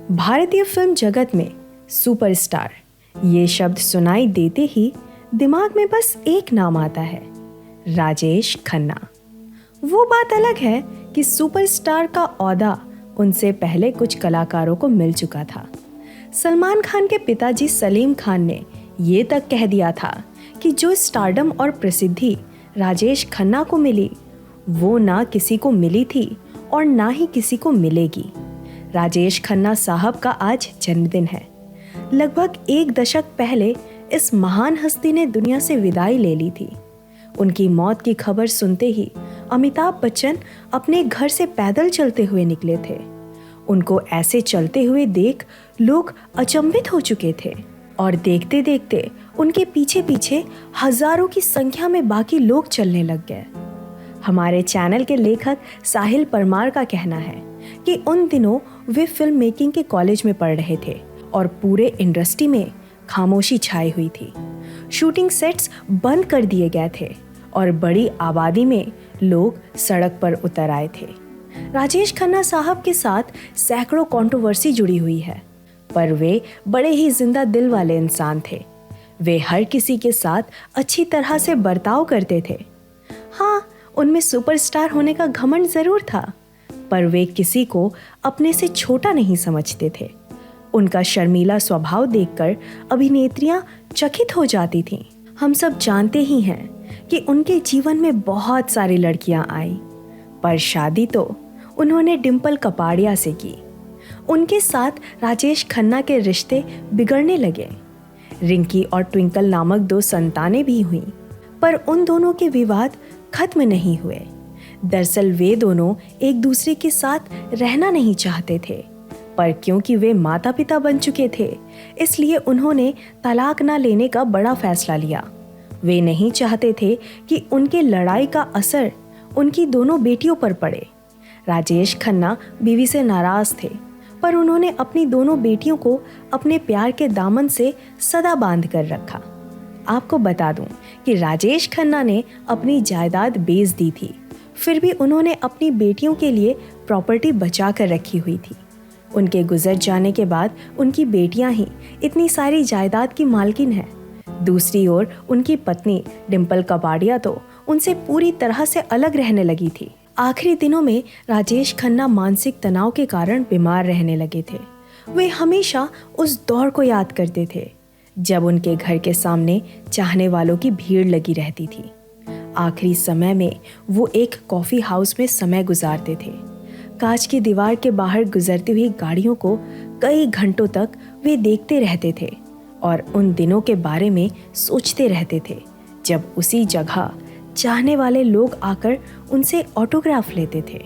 भारतीय फिल्म जगत में सुपरस्टार ये शब्द सुनाई देते ही दिमाग में बस एक नाम आता है, राजेश खन्ना। वो बात अलग है कि सुपरस्टार का ओहदा उनसे पहले कुछ कलाकारों को मिल चुका था। सलमान खान के पिताजी सलीम खान ने ये तक कह दिया था कि जो स्टारडम और प्रसिद्धि राजेश खन्ना को मिली वो ना किसी को मिली थी और ना ही किसी को मिलेगी। राजेश खन्ना साहब का आज जन्मदिन है। लगभग एक दशक पहले इस महान हस्ती ने दुनिया से विदाई ले ली थी। उनकी मौत की खबर सुनते ही अमिताभ बच्चन अपने घर से पैदल चलते हुए निकले थे। उनको ऐसे चलते हुए देख लोग अचंभित हो चुके थे और देखते देखते उनके पीछे पीछे हजारों की संख्या में बाकी लोग चलने लग गए। हमारे चैनल के लेखक साहिल परमार का कहना है कि उन दिनों वे फिल्म मेकिंग के कॉलेज में पढ़ रहे थे और पूरे इंडस्ट्री में खामोशी छाई हुई थी। शूटिंग सेट्स बंद कर दिए गए थे और बड़ी आबादी में लोग सड़क पर उतर आए थे। राजेश खन्ना साहब के साथ सैकड़ों कंट्रोवर्सी जुड़ी हुई है, पर वे बड़े ही जिंदा दिल वाले इंसान थे। वे हर किसी के साथ अच्छी तरह से बर्ताव करते थे। हाँ, उनमें सुपरस्टार होने का घमंड जरूर था, पर वे किसी को अपने से छोटा नहीं समझते थे। उनका शर्मीला स्वभाव देखकर अभिनेत्रियां चकित हो जाती थीं। हम सब जानते ही हैं कि उनके जीवन में बहुत सारी लड़कियां आई, पर शादी तो उन्होंने डिंपल कपाड़िया से की। उनके साथ राजेश खन्ना के रिश्ते बिगड़ने लगे। रिंकी और ट्विंकल नामक 2 संतानें भी हुईं, पर उन दोनों के विवाद खत्म नहीं हुए। दरअसल वे दोनों एक दूसरे के साथ रहना नहीं चाहते थे, पर क्योंकि वे माता पिता बन चुके थे इसलिए उन्होंने तलाक न लेने का बड़ा फैसला लिया। वे नहीं चाहते थे कि उनके लड़ाई का असर उनकी दोनों बेटियों पर पड़े। राजेश खन्ना बीवी से नाराज थे, पर उन्होंने अपनी दोनों बेटियों को अपने प्यार के दामन से सदा बांध कर रखा। आपको बता दूं कि राजेश खन्ना ने अपनी जायदाद बेच दी थी, फिर भी उन्होंने अपनी बेटियों के लिए प्रॉपर्टी बचा कर रखी हुई थी। उनके गुजर जाने के बाद उनकी बेटियां ही इतनी सारी जायदाद की मालकिन हैं। दूसरी ओर उनकी पत्नी डिंपल कपाड़िया तो उनसे पूरी तरह से अलग रहने लगी थी। आखिरी दिनों में राजेश खन्ना मानसिक तनाव के कारण बीमार रहने लगे थे। वे हमेशा उस दौर को याद करते थे जब उनके घर के सामने चाहने वालों की भीड़ लगी रहती थी। आखिरी समय में वो एक कॉफ़ी हाउस में समय गुजारते थे। कांच की दीवार के बाहर गुजरती हुई गाड़ियों को कई घंटों तक वे देखते रहते थे और उन दिनों के बारे में सोचते रहते थे जब उसी जगह चाहने वाले लोग आकर उनसे ऑटोग्राफ लेते थे।